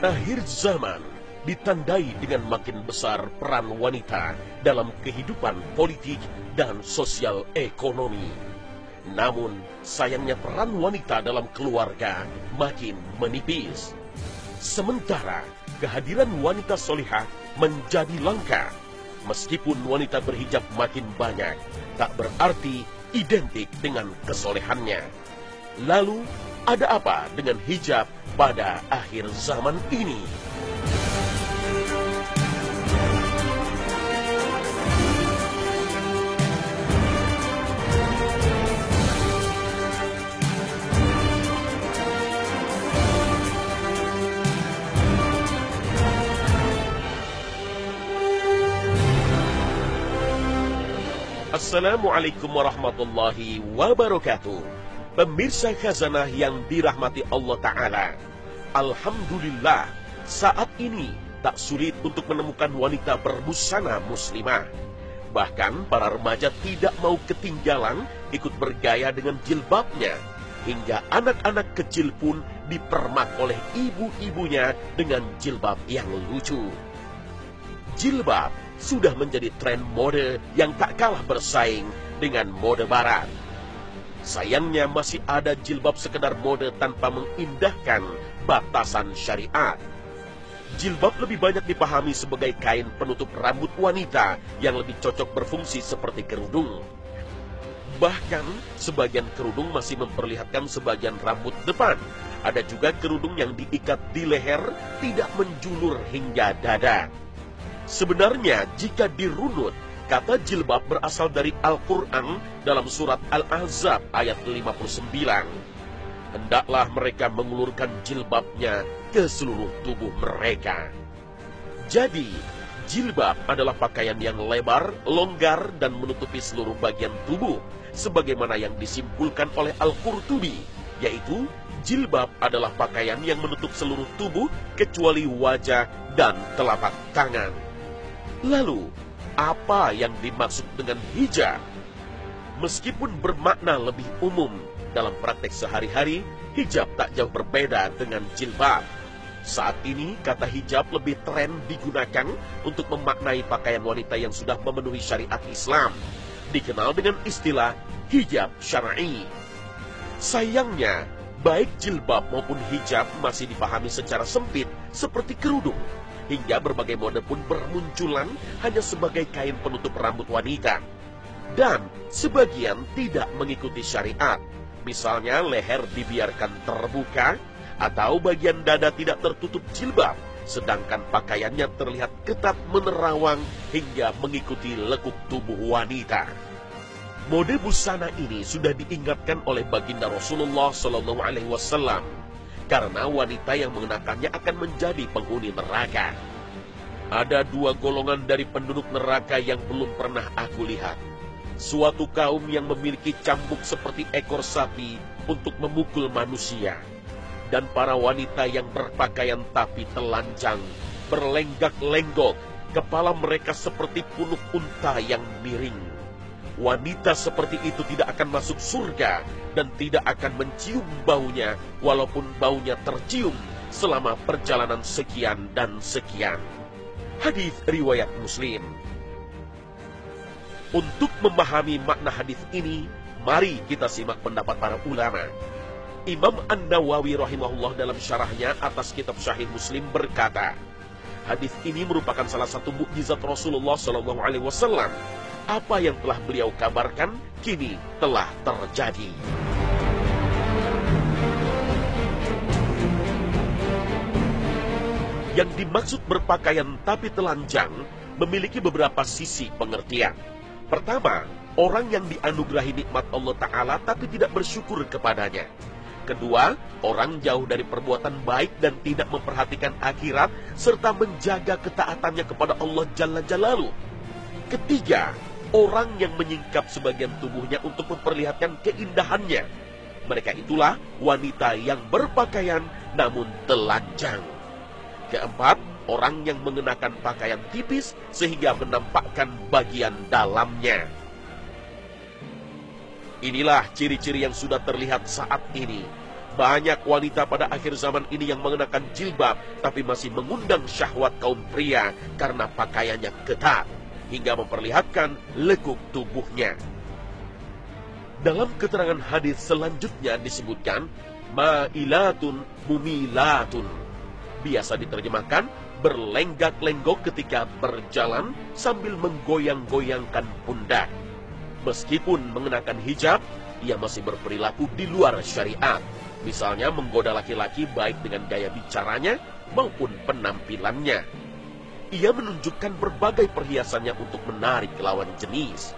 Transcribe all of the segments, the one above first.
Akhir zaman ditandai dengan makin besar peran wanita dalam kehidupan politik dan sosial ekonomi. Namun, sayangnya peran wanita dalam keluarga makin menipis. Sementara kehadiran wanita solihah menjadi langka. Meskipun wanita berhijab makin banyak, tak berarti identik dengan kesolehannya. Lalu, ada apa dengan hijab pada akhir zaman ini? Assalamualaikum warahmatullahi wabarakatuh. Pemirsa khazanah yang dirahmati Allah Ta'ala, alhamdulillah, saat ini tak sulit untuk menemukan wanita berbusana muslimah. Bahkan para remaja tidak mau ketinggalan ikut bergaya dengan jilbabnya. Hingga anak-anak kecil pun dipermak oleh ibu-ibunya dengan jilbab yang lucu. Jilbab sudah menjadi tren mode yang tak kalah bersaing dengan mode barat. Sayangnya masih ada jilbab sekedar mode tanpa mengindahkan batasan syariat. Jilbab lebih banyak dipahami sebagai kain penutup rambut wanita yang lebih cocok berfungsi seperti kerudung. Bahkan sebagian kerudung masih memperlihatkan sebagian rambut depan. Ada juga kerudung yang diikat di leher tidak menjulur hingga dada. Sebenarnya jika dirunut, kata jilbab berasal dari Al-Quran dalam surat Al-Ahzab ayat 59. Hendaklah mereka mengulurkan jilbabnya ke seluruh tubuh mereka. Jadi, jilbab adalah pakaian yang lebar, longgar, dan menutupi seluruh bagian tubuh, sebagaimana yang disimpulkan oleh Al-Qurtubi, yaitu jilbab adalah pakaian yang menutup seluruh tubuh kecuali wajah dan telapak tangan. Lalu, apa yang dimaksud dengan hijab? Meskipun bermakna lebih umum, dalam praktek sehari-hari, hijab tak jauh berbeda dengan jilbab. Saat ini, kata hijab lebih tren digunakan untuk memaknai pakaian wanita yang sudah memenuhi syariat Islam, dikenal dengan istilah hijab syar'i. Sayangnya, baik jilbab maupun hijab masih dipahami secara sempit seperti kerudung. Hingga berbagai mode pun bermunculan hanya sebagai kain penutup rambut wanita. Dan sebagian tidak mengikuti syariat. Misalnya leher dibiarkan terbuka atau bagian dada tidak tertutup jilbab, sedangkan pakaiannya terlihat ketat menerawang hingga mengikuti lekuk tubuh wanita. Mode busana ini sudah diingatkan oleh baginda Rasulullah SAW. Karena wanita yang mengenakannya akan menjadi penghuni neraka. Ada dua golongan dari penduduk neraka yang belum pernah aku lihat. Suatu kaum yang memiliki cambuk seperti ekor sapi untuk memukul manusia. Dan para wanita yang berpakaian tapi telanjang, berlenggak-lenggok, kepala mereka seperti punuk unta yang miring. Wanita seperti itu tidak akan masuk surga dan tidak akan mencium baunya walaupun baunya tercium selama perjalanan sekian dan sekian. Hadis riwayat Muslim. Untuk memahami makna hadis ini, mari kita simak pendapat para ulama. Imam An-Nawawi rahimahullah dalam syarahnya atas kitab Sahih Muslim berkata, hadis ini merupakan salah satu mukjizat Rasulullah SAW. Apa yang telah beliau kabarkan kini telah terjadi. Yang dimaksud berpakaian tapi telanjang memiliki beberapa sisi pengertian. Pertama, orang yang dianugerahi nikmat Allah Ta'ala tapi tidak bersyukur kepadanya. Kedua, orang jauh dari perbuatan baik dan tidak memperhatikan akhirat serta menjaga ketaatannya kepada Allah Jalla Jalaluh. Ketiga, orang yang menyingkap sebagian tubuhnya untuk memperlihatkan keindahannya. Mereka itulah wanita yang berpakaian namun telanjang. Keempat, orang yang mengenakan pakaian tipis sehingga menampakkan bagian dalamnya. Inilah ciri-ciri yang sudah terlihat saat ini. Banyak wanita pada akhir zaman ini yang mengenakan jilbab, tapi masih mengundang syahwat kaum pria karena pakaiannya ketat, hingga memperlihatkan lekuk tubuhnya. Dalam keterangan hadis selanjutnya disebutkan, ma'ilatun mumilatun. Biasa diterjemahkan, berlenggak-lenggok ketika berjalan sambil menggoyang-goyangkan pundak. Meskipun mengenakan hijab, ia masih berperilaku di luar syariat. Misalnya menggoda laki-laki baik dengan gaya bicaranya maupun penampilannya. Ia menunjukkan berbagai perhiasannya untuk menarik lawan jenis.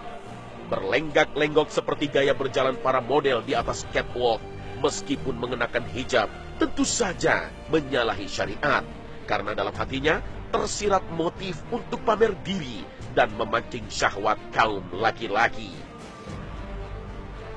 Berlenggak-lenggok seperti gaya berjalan para model di atas catwalk, meskipun mengenakan hijab, tentu saja menyalahi syariat. Karena dalam hatinya tersirat motif untuk pamer diri dan memancing syahwat kaum laki-laki.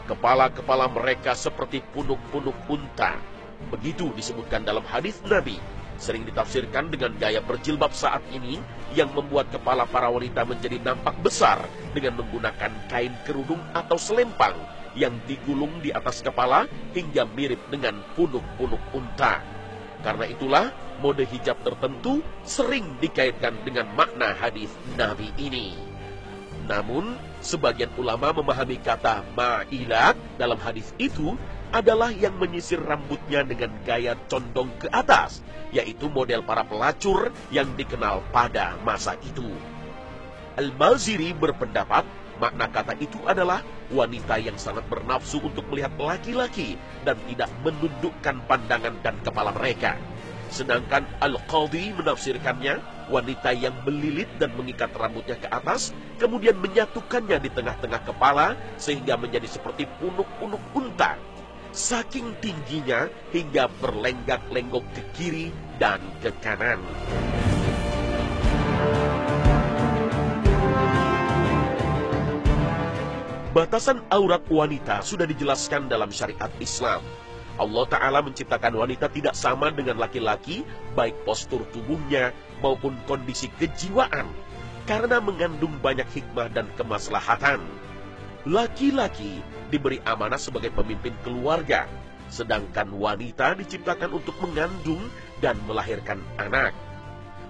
Kepala-kepala mereka seperti punuk-punuk unta. Begitu disebutkan dalam hadis Nabi. Sering ditafsirkan dengan gaya berjilbab saat ini yang membuat kepala para wanita menjadi nampak besar dengan menggunakan kain kerudung atau selempang yang digulung di atas kepala hingga mirip dengan punuk-punuk unta. Karena itulah mode hijab tertentu sering dikaitkan dengan makna hadis Nabi ini. Namun, sebagian ulama memahami kata ma'ilat dalam hadis itu adalah yang menyisir rambutnya dengan gaya condong ke atas, yaitu model para pelacur yang dikenal pada masa itu. Al-Maziri berpendapat makna kata itu adalah wanita yang sangat bernafsu untuk melihat laki-laki dan tidak menundukkan pandangan dan kepala mereka. Sedangkan Al-Qadhi menafsirkannya wanita yang melilit dan mengikat rambutnya ke atas, kemudian menyatukannya di tengah-tengah kepala sehingga menjadi seperti punuk-punuk unta. Saking tingginya hingga berlenggak-lenggok ke kiri dan ke kanan. Batasan aurat wanita sudah dijelaskan dalam syariat Islam. Allah Ta'ala menciptakan wanita tidak sama dengan laki-laki, baik postur tubuhnya maupun kondisi kejiwaan, karena mengandung banyak hikmah dan kemaslahatan. Laki-laki diberi amanah sebagai pemimpin keluarga, sedangkan wanita diciptakan untuk mengandung dan melahirkan anak.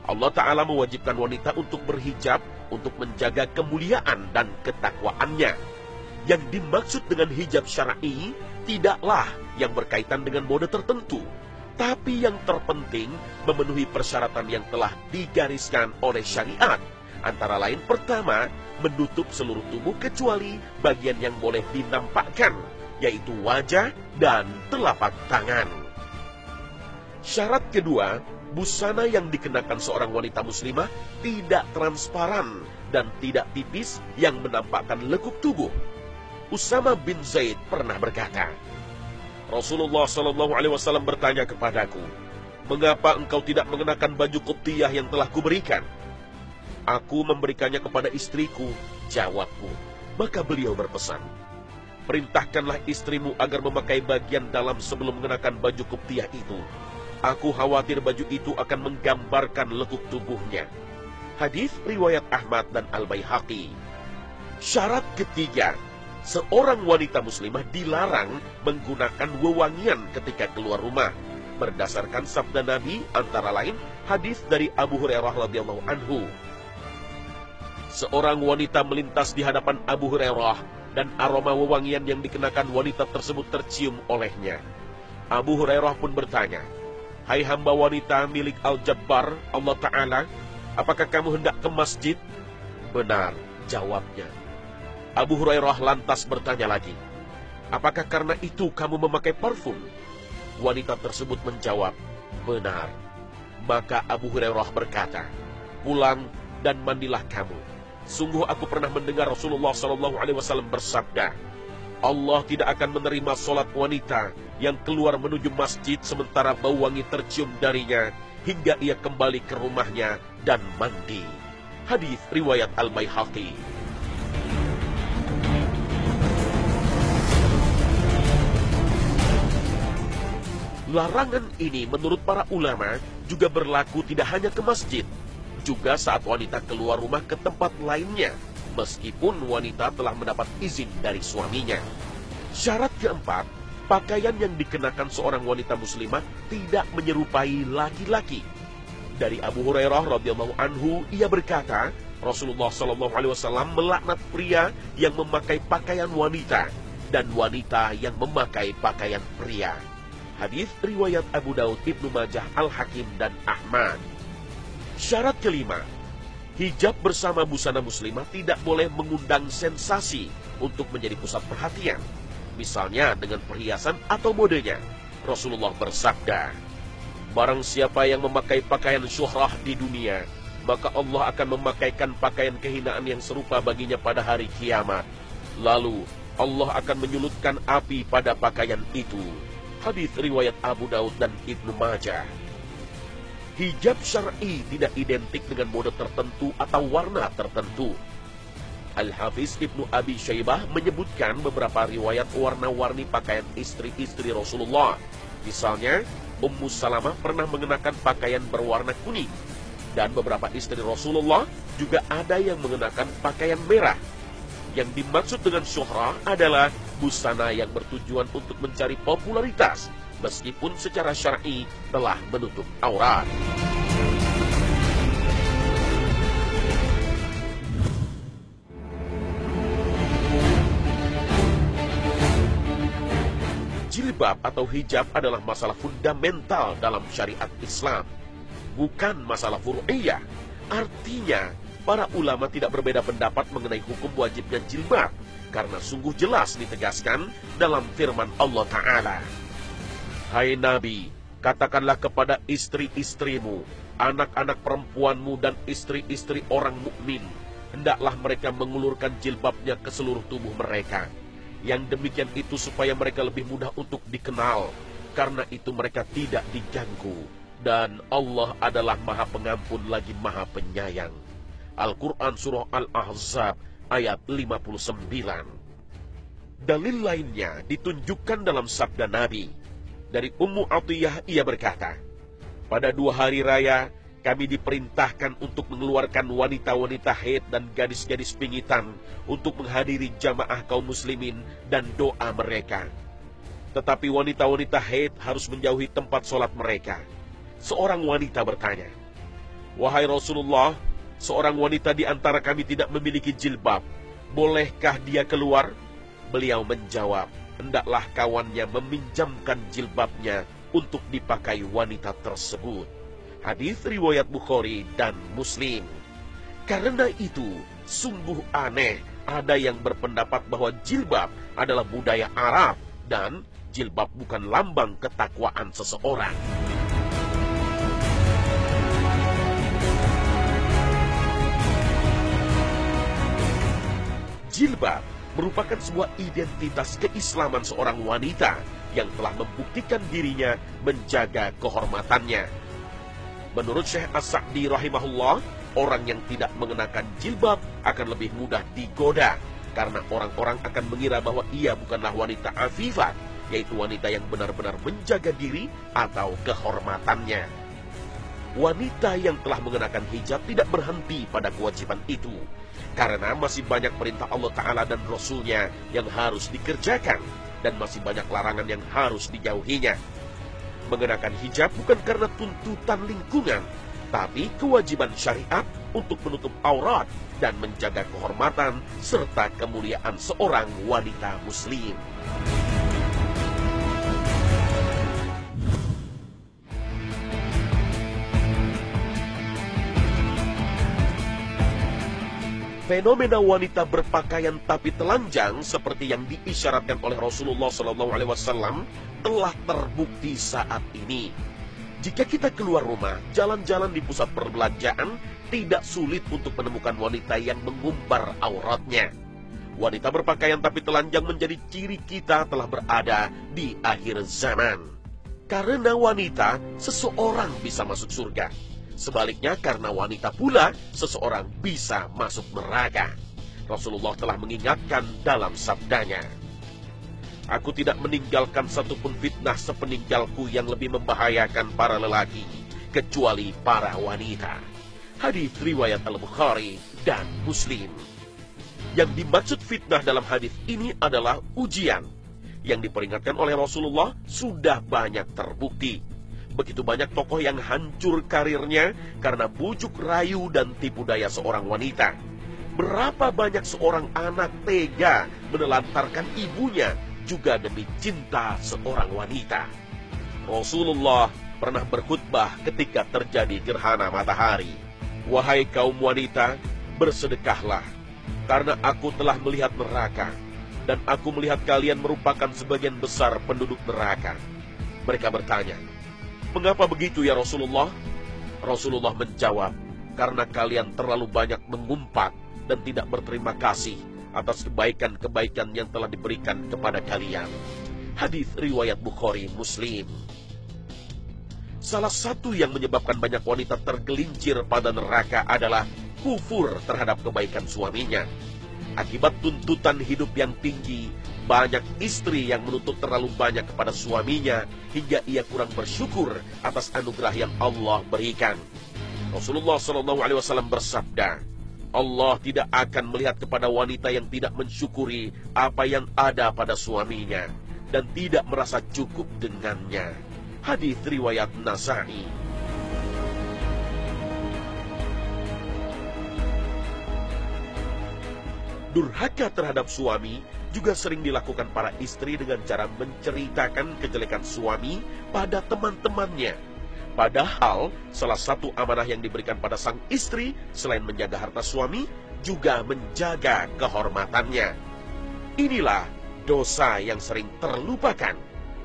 Allah Ta'ala mewajibkan wanita untuk berhijab untuk menjaga kemuliaan dan ketakwaannya. Yang dimaksud dengan hijab syar'i tidaklah yang berkaitan dengan mode tertentu, tapi yang terpenting memenuhi persyaratan yang telah digariskan oleh syariat. Antara lain, pertama, menutup seluruh tubuh kecuali bagian yang boleh dinampakkan, yaitu wajah dan telapak tangan. Syarat kedua, busana yang dikenakan seorang wanita muslimah tidak transparan dan tidak tipis yang menampakkan lekuk tubuh. Usama bin Zaid pernah berkata, Rasulullah SAW bertanya kepadaku, mengapa engkau tidak mengenakan baju qubtiyah yang telah kuberikan? Aku memberikannya kepada istriku, jawabku. Maka beliau berpesan, perintahkanlah istrimu agar memakai bagian dalam sebelum mengenakan baju qubtiyah itu. Aku khawatir baju itu akan menggambarkan lekuk tubuhnya. Hadis riwayat Ahmad dan Al-Baihaqi. Syarat ketiga, seorang wanita muslimah dilarang menggunakan wewangian ketika keluar rumah. Berdasarkan sabda Nabi, antara lain hadis dari Abu Hurairah radhiyallahu anhu. Seorang wanita melintas di hadapan Abu Hurairah dan aroma wewangian yang dikenakan wanita tersebut tercium olehnya. Abu Hurairah pun bertanya, hai hamba wanita milik Al-Jabbar, Allah Ta'ala, apakah kamu hendak ke masjid? Benar, jawabnya. Abu Hurairah lantas bertanya lagi, apakah karena itu kamu memakai parfum? Wanita tersebut menjawab, benar. Maka Abu Hurairah berkata, pulang dan mandilah kamu. Sungguh aku pernah mendengar Rasulullah SAW bersabda, Allah tidak akan menerima solat wanita yang keluar menuju masjid sementara bau wangi tercium darinya hingga ia kembali ke rumahnya dan mandi. Hadis riwayat Al-Baihaqi. Larangan ini menurut para ulama juga berlaku tidak hanya ke masjid, juga saat wanita keluar rumah ke tempat lainnya, meskipun wanita telah mendapat izin dari suaminya. Syarat keempat, Pakaian yang dikenakan seorang wanita muslimah tidak menyerupai laki-laki. Dari Abu Hurairah radhiyallahu anhu, ia berkata, Rasulullah Shallallahu Alaihi Wasallam melaknat pria yang memakai pakaian wanita dan wanita yang memakai pakaian pria. Hadis riwayat Abu Daud, Ibnu Majah, Al-Hakim, dan Ahmad. Syarat kelima, hijab bersama busana muslimah tidak boleh mengundang sensasi untuk menjadi pusat perhatian. Misalnya dengan perhiasan atau modenya. Rasulullah bersabda, barang siapa yang memakai pakaian syuhrah di dunia, maka Allah akan memakaikan pakaian kehinaan yang serupa baginya pada hari kiamat. Lalu Allah akan menyulutkan api pada pakaian itu. Hadis riwayat Abu Daud dan Ibnu Majah. Hijab syar'i tidak identik dengan mode tertentu atau warna tertentu. Al-Hafiz Ibnu Abi Syaibah menyebutkan beberapa riwayat warna-warni pakaian istri-istri Rasulullah. Misalnya, Ummu Salamah pernah mengenakan pakaian berwarna kuning. Dan beberapa istri Rasulullah juga ada yang mengenakan pakaian merah. Yang dimaksud dengan syuhrah adalah busana yang bertujuan untuk mencari popularitas, meskipun secara syar'i telah menutup aurat. Jilbab atau hijab adalah masalah fundamental dalam syariat Islam, bukan masalah furu'iyah. Artinya, para ulama tidak berbeda pendapat mengenai hukum wajibnya jilbab, karena sungguh jelas ditegaskan dalam firman Allah Ta'ala. Hai Nabi, katakanlah kepada istri-istrimu, anak-anak perempuanmu dan istri-istri orang mukmin, hendaklah mereka mengulurkan jilbabnya ke seluruh tubuh mereka. Yang demikian itu supaya mereka lebih mudah untuk dikenal, karena itu mereka tidak diganggu. Dan Allah adalah Maha Pengampun lagi Maha Penyayang. Al-Quran Surah Al-Ahzab ayat 59. Dalil lainnya ditunjukkan dalam sabda Nabi. Dari Ummu Atiyah ia berkata, pada 2 hari raya kami diperintahkan untuk mengeluarkan wanita-wanita haid dan gadis-gadis pingitan untuk menghadiri jamaah kaum muslimin dan doa mereka. Tetapi wanita-wanita haid harus menjauhi tempat sholat mereka. Seorang wanita bertanya, wahai Rasulullah, seorang wanita di antara kami tidak memiliki jilbab, bolehkah dia keluar? Beliau menjawab, hendaklah kawannya meminjamkan jilbabnya untuk dipakai wanita tersebut. Hadis riwayat Bukhari dan Muslim. Karena itu, sungguh aneh ada yang berpendapat bahwa jilbab adalah budaya Arab dan jilbab bukan lambang ketakwaan seseorang. Jilbab merupakan sebuah identitas keislaman seorang wanita yang telah membuktikan dirinya menjaga kehormatannya. Menurut Syekh As-Sa'di rahimahullah, orang yang tidak mengenakan jilbab akan lebih mudah digoda, karena orang-orang akan mengira bahwa ia bukanlah wanita afifat, yaitu wanita yang benar-benar menjaga diri atau kehormatannya. Wanita yang telah mengenakan hijab tidak berhenti pada kewajiban itu, karena masih banyak perintah Allah Ta'ala dan Rasulnya yang harus dikerjakan, dan masih banyak larangan yang harus dijauhinya. Mengenakan hijab bukan karena tuntutan lingkungan, tapi kewajiban syariat untuk menutup aurat dan menjaga kehormatan serta kemuliaan seorang wanita muslim. Fenomena wanita berpakaian tapi telanjang seperti yang diisyaratkan oleh Rasulullah SAW telah terbukti saat ini. Jika kita keluar rumah, jalan-jalan di pusat perbelanjaan, tidak sulit untuk menemukan wanita yang mengumbar auratnya. Wanita berpakaian tapi telanjang menjadi ciri kita telah berada di akhir zaman. Karena wanita, seseorang bisa masuk surga. Sebaliknya, karena wanita pula, seseorang bisa masuk neraka. Rasulullah telah mengingatkan dalam sabdanya, aku tidak meninggalkan satupun fitnah sepeninggalku yang lebih membahayakan para lelaki, kecuali para wanita. Hadis riwayat Al-Bukhari dan Muslim. Yang dimaksud fitnah dalam hadis ini adalah ujian, yang diperingatkan oleh Rasulullah sudah banyak terbukti. Begitu banyak tokoh yang hancur karirnya karena bujuk rayu dan tipu daya seorang wanita. Berapa banyak seorang anak tega menelantarkan ibunya juga demi cinta seorang wanita. Rasulullah pernah berkhutbah ketika terjadi gerhana matahari. Wahai kaum wanita, bersedekahlah, karena aku telah melihat neraka, dan aku melihat kalian merupakan sebagian besar penduduk neraka. Mereka bertanya, mengapa begitu ya Rasulullah? Rasulullah menjawab, karena kalian terlalu banyak mengumpat dan tidak berterima kasih atas kebaikan-kebaikan yang telah diberikan kepada kalian. Hadis riwayat Bukhari Muslim. Salah satu yang menyebabkan banyak wanita tergelincir pada neraka adalah kufur terhadap kebaikan suaminya. Akibat tuntutan hidup yang tinggi, banyak istri yang menuntut terlalu banyak kepada suaminya hingga ia kurang bersyukur atas anugerah yang Allah berikan. Rasulullah SAW bersabda, Allah tidak akan melihat kepada wanita yang tidak mensyukuri apa yang ada pada suaminya dan tidak merasa cukup dengannya. Hadis riwayat Nasa'i. Durhaka terhadap suami juga sering dilakukan para istri dengan cara menceritakan kejelekan suami pada teman-temannya. Padahal salah satu amanah yang diberikan pada sang istri selain menjaga harta suami, juga menjaga kehormatannya. Inilah dosa yang sering terlupakan.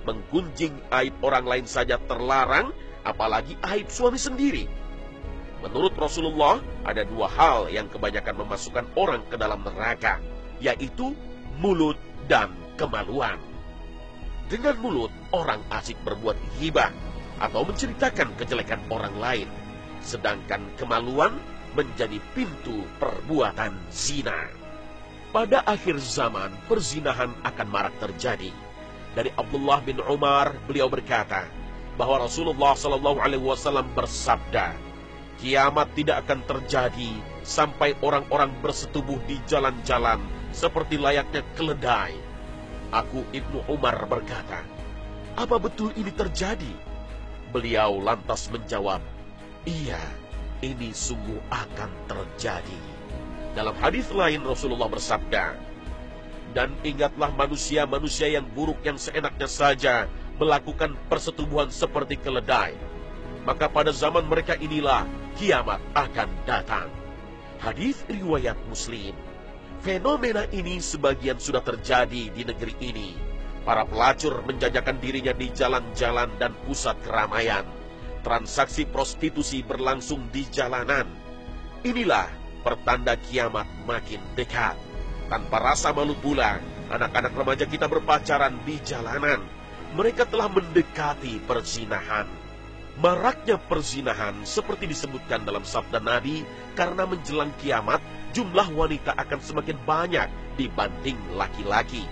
Menggunjing aib orang lain saja terlarang, apalagi aib suami sendiri. Menurut Rasulullah, ada dua hal yang kebanyakan memasukkan orang ke dalam neraka, yaitu mulut dan kemaluan. Dengan mulut, orang asik berbuat ghibah atau menceritakan kejelekan orang lain, sedangkan kemaluan menjadi pintu perbuatan zina. Pada akhir zaman, perzinahan akan marak terjadi. Dari Abdullah bin Umar, beliau berkata bahwa Rasulullah SAW bersabda, kiamat tidak akan terjadi sampai orang-orang bersetubuh di jalan-jalan seperti layaknya keledai. Aku Ibnu Umar berkata, apa betul ini terjadi? Beliau lantas menjawab, iya, ini sungguh akan terjadi. Dalam hadis lain Rasulullah bersabda, dan ingatlah manusia-manusia yang buruk yang seenaknya saja melakukan persetubuhan seperti keledai. Maka pada zaman mereka inilah kiamat akan datang. Hadis riwayat Muslim. Fenomena ini sebagian sudah terjadi di negeri ini. Para pelacur menjajakan dirinya di jalan-jalan dan pusat keramaian. Transaksi prostitusi berlangsung di jalanan. Inilah pertanda kiamat makin dekat. Tanpa rasa malu pula, anak-anak remaja kita berpacaran di jalanan. Mereka telah mendekati perzinahan. Maraknya perzinahan seperti disebutkan dalam sabda Nabi, karena menjelang kiamat jumlah wanita akan semakin banyak dibanding laki-laki.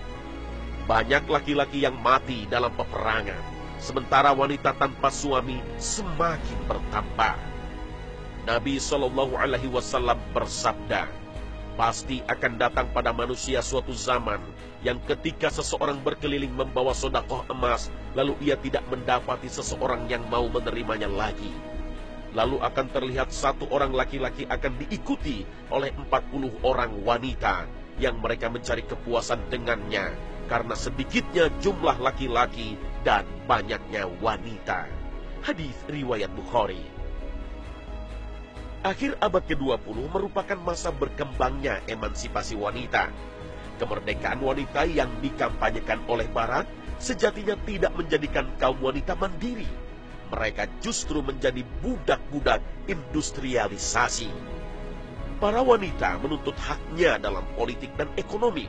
Banyak laki-laki yang mati dalam peperangan, sementara wanita tanpa suami semakin bertambah. Nabi SAW bersabda, pasti akan datang pada manusia suatu zaman yang ketika seseorang berkeliling membawa sedekah emas, lalu ia tidak mendapati seseorang yang mau menerimanya lagi. Lalu akan terlihat satu orang laki-laki akan diikuti oleh 40 orang wanita yang mereka mencari kepuasan dengannya, karena sedikitnya jumlah laki-laki dan banyaknya wanita. Hadis riwayat Bukhari. Akhir abad ke-20 merupakan masa berkembangnya emansipasi wanita. Kemerdekaan wanita yang dikampanyekan oleh Barat sejatinya tidak menjadikan kaum wanita mandiri. Mereka justru menjadi budak-budak industrialisasi. Para wanita menuntut haknya dalam politik dan ekonomi.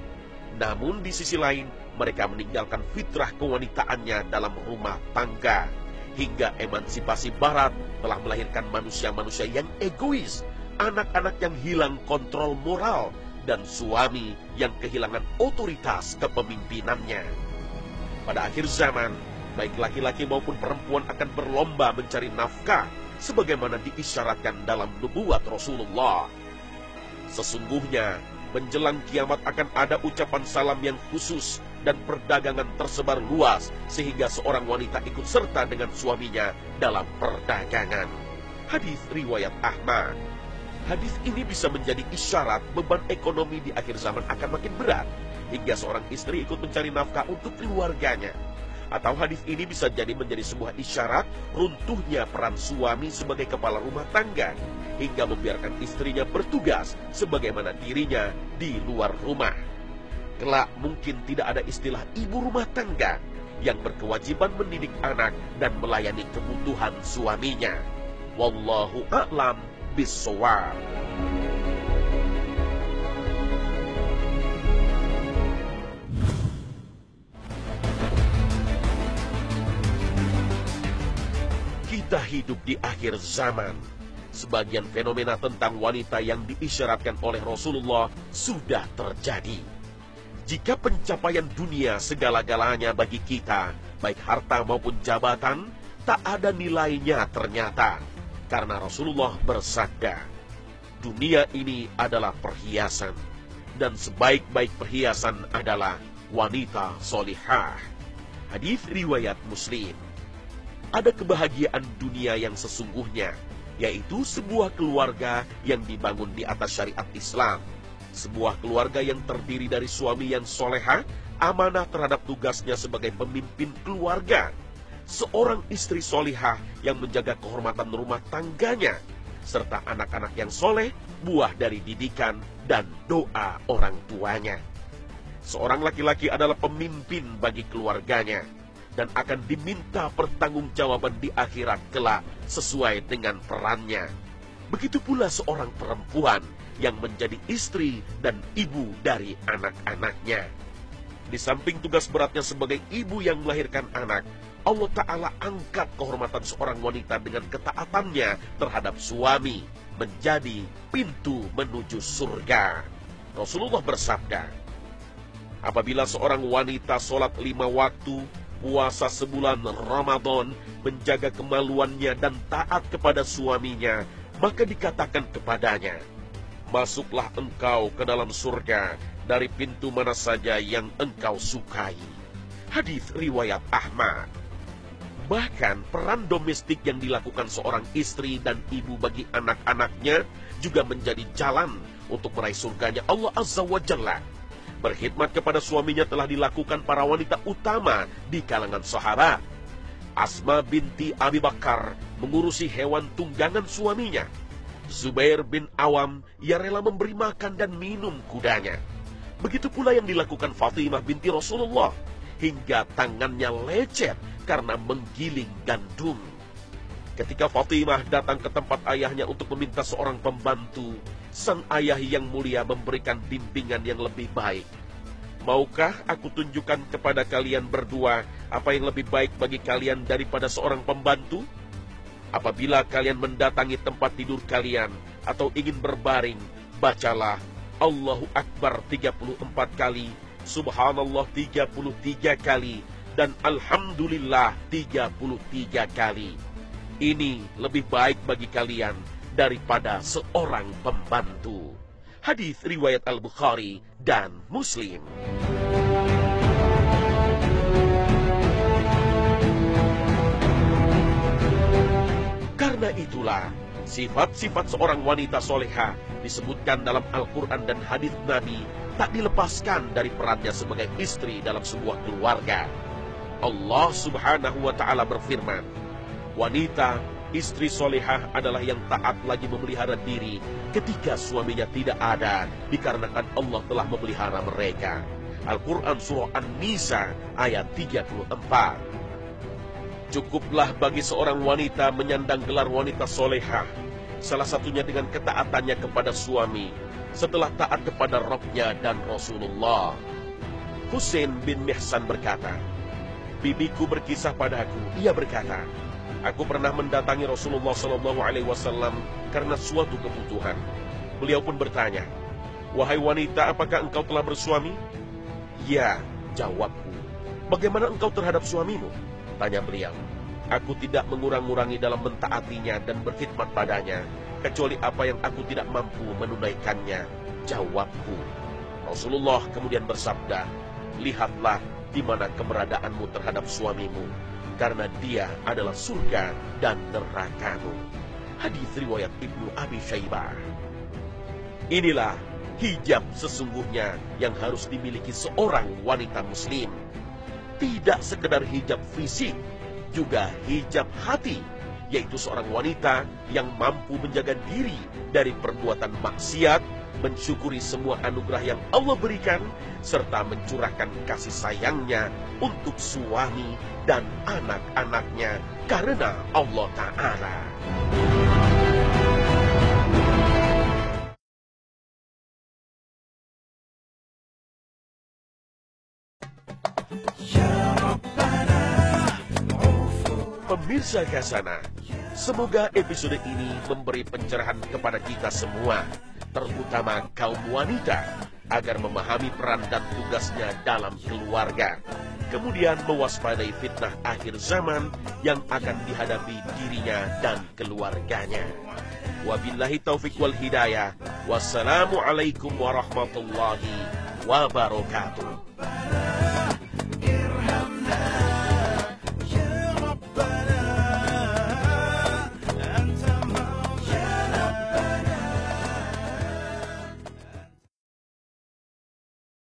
Namun di sisi lain, mereka meninggalkan fitrah kewanitaannya dalam rumah tangga. Hingga emansipasi Barat telah melahirkan manusia-manusia yang egois, anak-anak yang hilang kontrol moral, dan suami yang kehilangan otoritas kepemimpinannya. Pada akhir zaman, baik laki-laki maupun perempuan akan berlomba mencari nafkah, sebagaimana diisyaratkan dalam nubuat Rasulullah. Sesungguhnya, menjelang kiamat akan ada ucapan salam yang khusus dan perdagangan tersebar luas sehingga seorang wanita ikut serta dengan suaminya dalam perdagangan. Hadis riwayat Ahmad. Hadis ini bisa menjadi isyarat beban ekonomi di akhir zaman akan makin berat, hingga seorang istri ikut mencari nafkah untuk keluarganya. Atau hadis ini bisa jadi menjadi sebuah isyarat runtuhnya peran suami sebagai kepala rumah tangga, hingga membiarkan istrinya bertugas sebagaimana dirinya di luar rumah. Kelak mungkin tidak ada istilah ibu rumah tangga yang berkewajiban mendidik anak dan melayani kebutuhan suaminya. Wallahu a'lam bishawab. Kita hidup di akhir zaman. Sebagian fenomena tentang wanita yang diisyaratkan oleh Rasulullah sudah terjadi. Jika pencapaian dunia segala-galanya bagi kita, baik harta maupun jabatan, tak ada nilainya ternyata. Karena Rasulullah bersabda, dunia ini adalah perhiasan, dan sebaik-baik perhiasan adalah wanita solihah. Hadis riwayat Muslim. Ada kebahagiaan dunia yang sesungguhnya, yaitu sebuah keluarga yang dibangun di atas syariat Islam. Sebuah keluarga yang terdiri dari suami yang soleha, amanah terhadap tugasnya sebagai pemimpin keluarga. Seorang istri solihah yang menjaga kehormatan rumah tangganya, serta anak-anak yang soleh, buah dari didikan dan doa orang tuanya. Seorang laki-laki adalah pemimpin bagi keluarganya, dan akan diminta pertanggungjawaban di akhirat kelak sesuai dengan perannya. Begitu pula seorang perempuan yang menjadi istri dan ibu dari anak-anaknya. Di samping tugas beratnya sebagai ibu yang melahirkan anak, Allah Ta'ala angkat kehormatan seorang wanita dengan ketaatannya terhadap suami menjadi pintu menuju surga. Rasulullah bersabda, apabila seorang wanita sholat 5 waktu, puasa sebulan Ramadan, menjaga kemaluannya dan taat kepada suaminya, maka dikatakan kepadanya, masuklah engkau ke dalam surga dari pintu mana saja yang engkau sukai. Hadis riwayat Ahmad. Bahkan peran domestik yang dilakukan seorang istri dan ibu bagi anak-anaknya juga menjadi jalan untuk meraih surganya Allah Azza wa Jalla. Berkhidmat kepada suaminya telah dilakukan para wanita utama di kalangan sahabat. Asma binti Abi Bakar mengurusi hewan tunggangan suaminya. Zubair bin Awam, ia rela memberi makan dan minum kudanya. Begitu pula yang dilakukan Fatimah binti Rasulullah, hingga tangannya lecet karena menggiling gandum. Ketika Fatimah datang ke tempat ayahnya untuk meminta seorang pembantu, sang ayah yang mulia memberikan bimbingan yang lebih baik. Maukah aku tunjukkan kepada kalian berdua apa yang lebih baik bagi kalian daripada seorang pembantu? Apabila kalian mendatangi tempat tidur kalian atau ingin berbaring, bacalah Allahu Akbar 34 kali, Subhanallah 33 kali, dan Alhamdulillah 33 kali. Ini lebih baik bagi kalian daripada seorang pembantu. Hadis riwayat Al-Bukhari dan Muslim. Karena itulah, sifat-sifat seorang wanita soleha disebutkan dalam Al-Quran dan hadis Nabi tak dilepaskan dari perannya sebagai istri dalam sebuah keluarga. Allah Subhanahu wa Ta'ala berfirman, wanita, istri solehah adalah yang taat lagi memelihara diri ketika suaminya tidak ada, dikarenakan Allah telah memelihara mereka. Al-Quran Surah An-Nisa ayat 34. Cukuplah bagi seorang wanita menyandang gelar wanita solehah, salah satunya dengan ketaatannya kepada suami, setelah taat kepada Rabbnya dan Rasulullah. Husain bin Mihsan berkata, bibiku berkisah padaku, ia berkata, aku pernah mendatangi Rasulullah SAW karena suatu kebutuhan. Beliau pun bertanya, wahai wanita, apakah engkau telah bersuami? Ya, jawabku. Bagaimana engkau terhadap suamimu? Tanya beliau. Aku tidak mengurang-urangi dalam mentaatinya dan berkhidmat padanya, kecuali apa yang aku tidak mampu menunaikannya, jawabku. Rasulullah kemudian bersabda, lihatlah di mana keberadaanmu terhadap suamimu, karena dia adalah surga dan nerakamu. Hadis riwayat Ibnu Abi Syaibah. Inilah hijab sesungguhnya yang harus dimiliki seorang wanita muslim. Tidak sekedar hijab fisik, juga hijab hati, yaitu seorang wanita yang mampu menjaga diri dari perbuatan maksiat, mensyukuri semua anugerah yang Allah berikan, serta mencurahkan kasih sayangnya untuk suami dan anak-anaknya karena Allah Ta'ala. Pemirsa Khazanah, semoga episode ini memberi pencerahan kepada kita semua, terutama kaum wanita, agar memahami peran dan tugasnya dalam keluarga, kemudian mewaspadai fitnah akhir zaman yang akan dihadapi dirinya dan keluarganya. Wabillahi taufik wal hidayah. Wassalamualaikum warahmatullahi wabarakatuh.